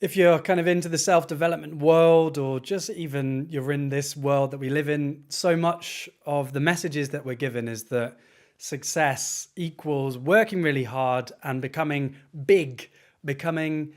if you're kind of into the self-development world, or just even you're in this world that we live in, so much of the messages that we're given is that success equals working really hard and becoming big, becoming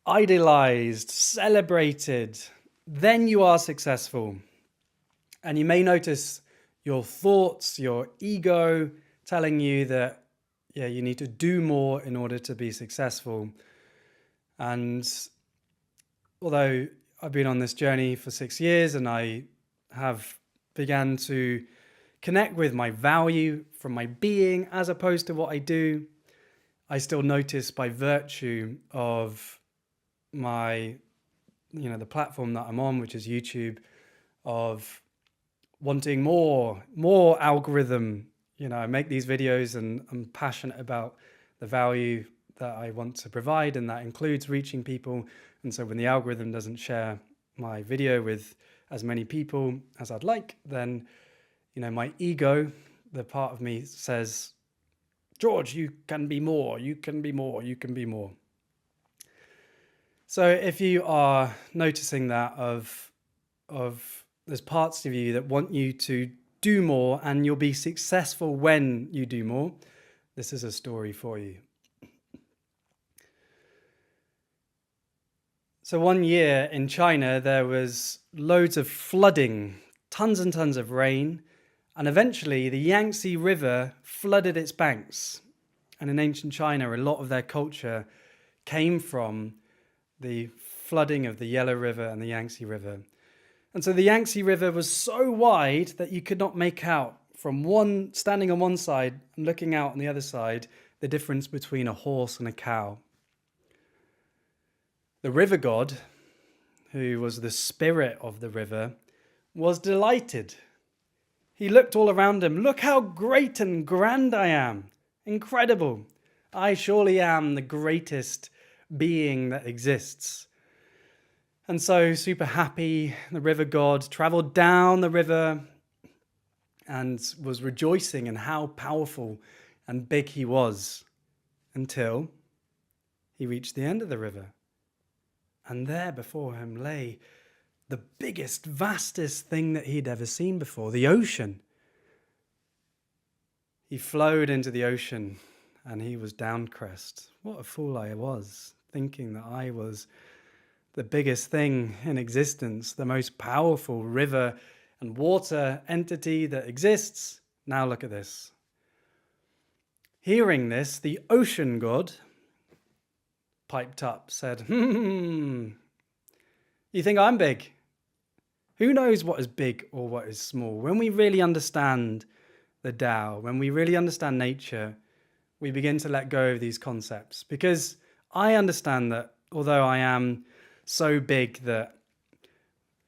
idolized, celebrated. Then you are successful. And you may notice your thoughts, your ego telling you that, yeah, you need to do more in order to be successful. And although I've been on this journey for 6 years and I have began to connect with my value from my being as opposed to what I do, I still notice by virtue of my, the platform that I'm on, which is YouTube, of wanting more algorithm. I make these videos and I'm passionate about the value that I want to provide, and that includes reaching people. And so when the algorithm doesn't share my video with as many people as I'd like, then, my ego, the part of me, says, George, you can be more, you can be more, you can be more. So if you are noticing that of there's parts of you that want you to do more and you'll be successful when you do more, this is a story for you. So one year in China, there was loads of flooding, tons and tons of rain, and eventually the Yangtze River flooded its banks. And in ancient China, a lot of their culture came from the flooding of the Yellow River and the Yangtze River. And so the Yangtze River was so wide that you could not make out from standing on one side and looking out on the other side, the difference between a horse and a cow. The river god, who was the spirit of the river, was delighted. He looked all around him. Look how great and grand I am. Incredible. I surely am the greatest being that exists. And so, super happy, the river god traveled down the river and was rejoicing in how powerful and big he was, until he reached the end of the river. And there before him lay the biggest, vastest thing that he'd ever seen before, the ocean. He flowed into the ocean and he was downcrest. What a fool I was, thinking that I was the biggest thing in existence, the most powerful river and water entity that exists. Now look at this. Hearing this, the ocean god piped up, said, you think I'm big? Who knows what is big or what is small? When we really understand the Tao, when we really understand nature, we begin to let go of these concepts. Because I understand that although I am so big that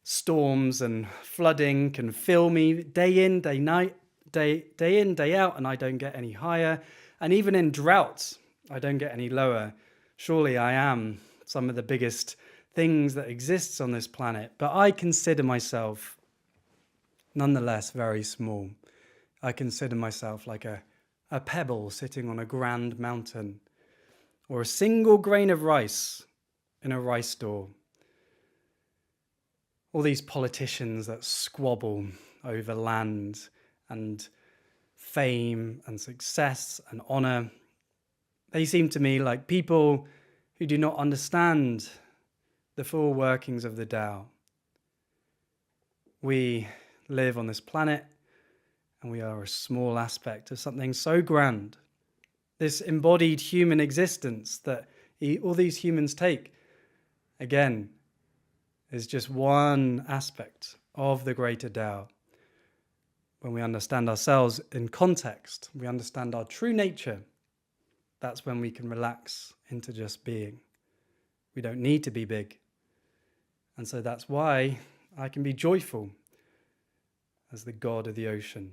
storms and flooding can fill me day in, day in, day out, and I don't get any higher. And even in droughts, I don't get any lower. Surely I am some of the biggest things that exists on this planet, but I consider myself nonetheless very small. I consider myself like a pebble sitting on a grand mountain, or a single grain of rice in a rice store. All these politicians that squabble over land and fame and success and honor, they seem to me like people who do not understand the full workings of the Tao. We live on this planet and we are a small aspect of something so grand. This embodied human existence that all these humans take, again, is just one aspect of the greater Tao. When we understand ourselves in context, we understand our true nature, that's when we can relax into just being. We don't need to be big. And so that's why I can be joyful as the god of the ocean.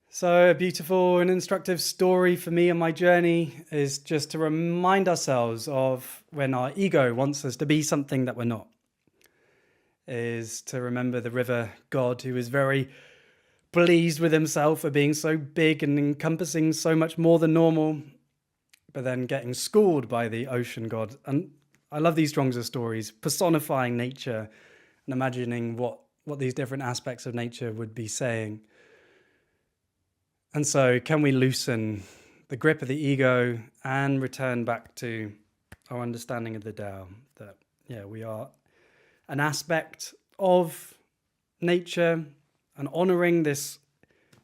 So a beautiful and instructive story for me on my journey is just to remind ourselves of when our ego wants us to be something that we're not. Is to remember the river god, who is very pleased with himself for being so big and encompassing so much more than normal, but then getting schooled by the ocean god. And I love these Zhuangzi stories, personifying nature and imagining what these different aspects of nature would be saying. And so can we loosen the grip of the ego and return back to our understanding of the Tao, that, we are an aspect of nature and honoring this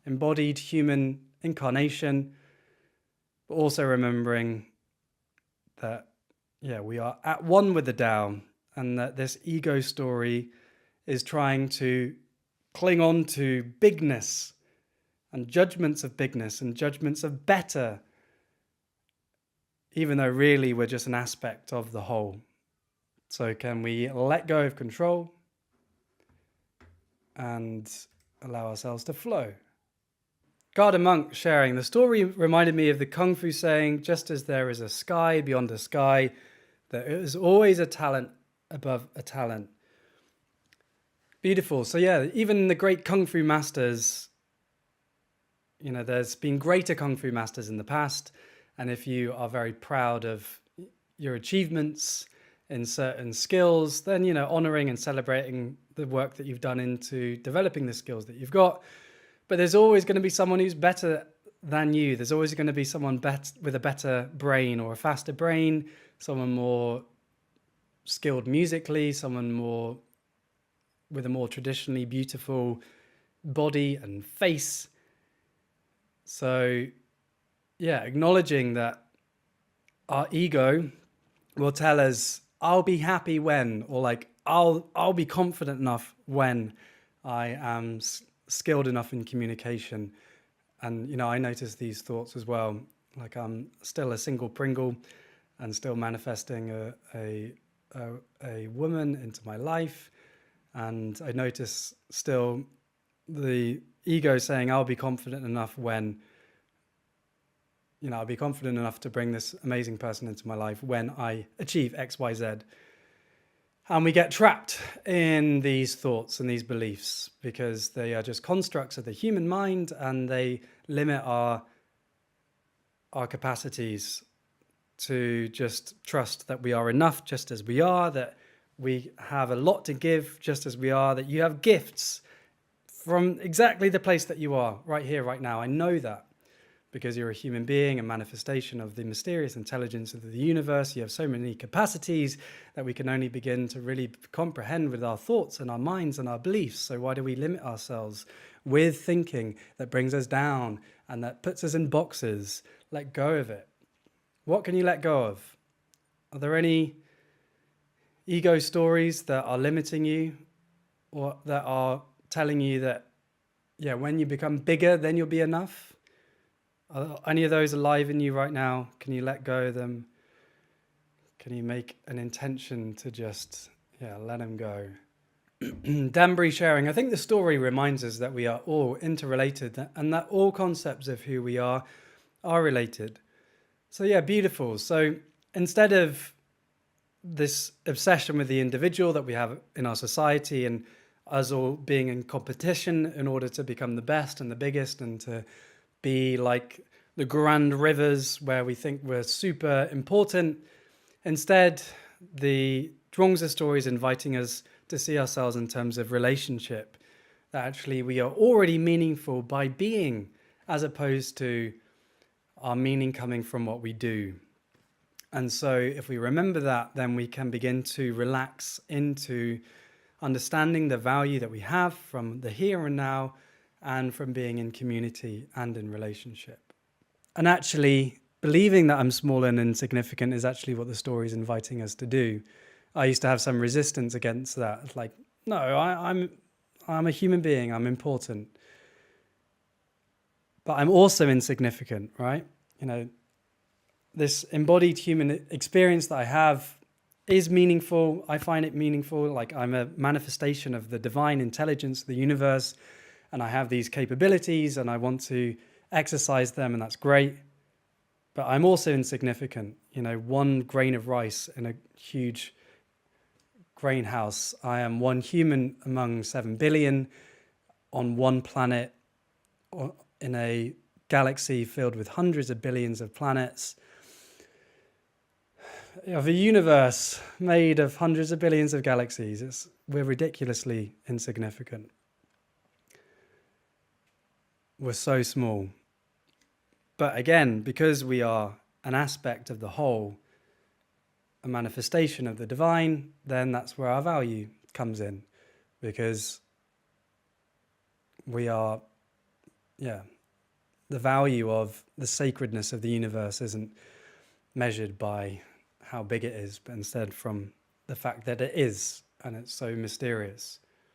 embodied human incarnation, but also remembering that, we are at one with the Tao, and that this ego story is trying to cling on to bigness and judgments of bigness and judgments of better, even though really we're just an aspect of the whole. So can we let go of control and allow ourselves to flow? Garda Monk sharing, the story reminded me of the Kung Fu saying, just as there is a sky beyond a sky, there is always a talent above a talent. Beautiful. So even the great Kung Fu masters, there's been greater Kung Fu masters in the past. And if you are very proud of your achievements in certain skills, then, honoring and celebrating the work that you've done into developing the skills that you've got. But there's always going to be someone who's better than you. There's always going to be someone with a better brain or a faster brain, someone more skilled musically, someone more with a more traditionally beautiful body and face. So, acknowledging that our ego will tell us, I'll be happy when, or like, I'll be confident enough when I am skilled enough in communication. And, I notice these thoughts as well. Like, I'm still a single Pringle and still manifesting a woman into my life. And I notice still the ego saying, I'll be confident enough when, I'll be confident enough to bring this amazing person into my life when I achieve X, Y, Z. And we get trapped in these thoughts and these beliefs because they are just constructs of the human mind, and they limit our capacities to just trust that we are enough just as we are, that we have a lot to give just as we are, that you have gifts from exactly the place that you are right here, right now. I know that because you're a human being, a manifestation of the mysterious intelligence of the universe. You have so many capacities that we can only begin to really comprehend with our thoughts and our minds and our beliefs. So why do we limit ourselves with thinking that brings us down and that puts us in boxes? Let go of it. What can you let go of? Are there any ego stories that are limiting you, or that are telling you that, when you become bigger, then you'll be enough? Are any of those alive in you right now? Can you let go of them? Can you make an intention to just, let them go? Danbury sharing, I think the story reminds us that we are all interrelated and that all concepts of who we are related. So beautiful. So instead of this obsession with the individual that we have in our society and us all being in competition in order to become the best and the biggest and to be like the grand rivers where we think we're super important. Instead, the Zhuangzi story is inviting us to see ourselves in terms of relationship, that actually we are already meaningful by being, as opposed to our meaning coming from what we do. And so if we remember that, then we can begin to relax into understanding the value that we have from the here and now, and from being in community and in relationship. And actually, believing that I'm small and insignificant is actually what the story is inviting us to do. I used to have some resistance against that. It's like, no, I'm a human being, I'm important. But I'm also insignificant, right? This embodied human experience that I have is meaningful. I find it meaningful. Like, I'm a manifestation of the divine intelligence of the universe, and I have these capabilities and I want to exercise them, and that's great. But I'm also insignificant. One grain of rice in a huge grain house. I am one human among 7 billion on one planet in a galaxy filled with hundreds of billions of planets, of a universe made of hundreds of billions of galaxies. We're ridiculously insignificant. We're so small. But again, because we are an aspect of the whole, a manifestation of the divine, then that's where our value comes in, because we are, the value of the sacredness of the universe isn't measured by how big it is, but instead from the fact that it is, and it's so mysterious.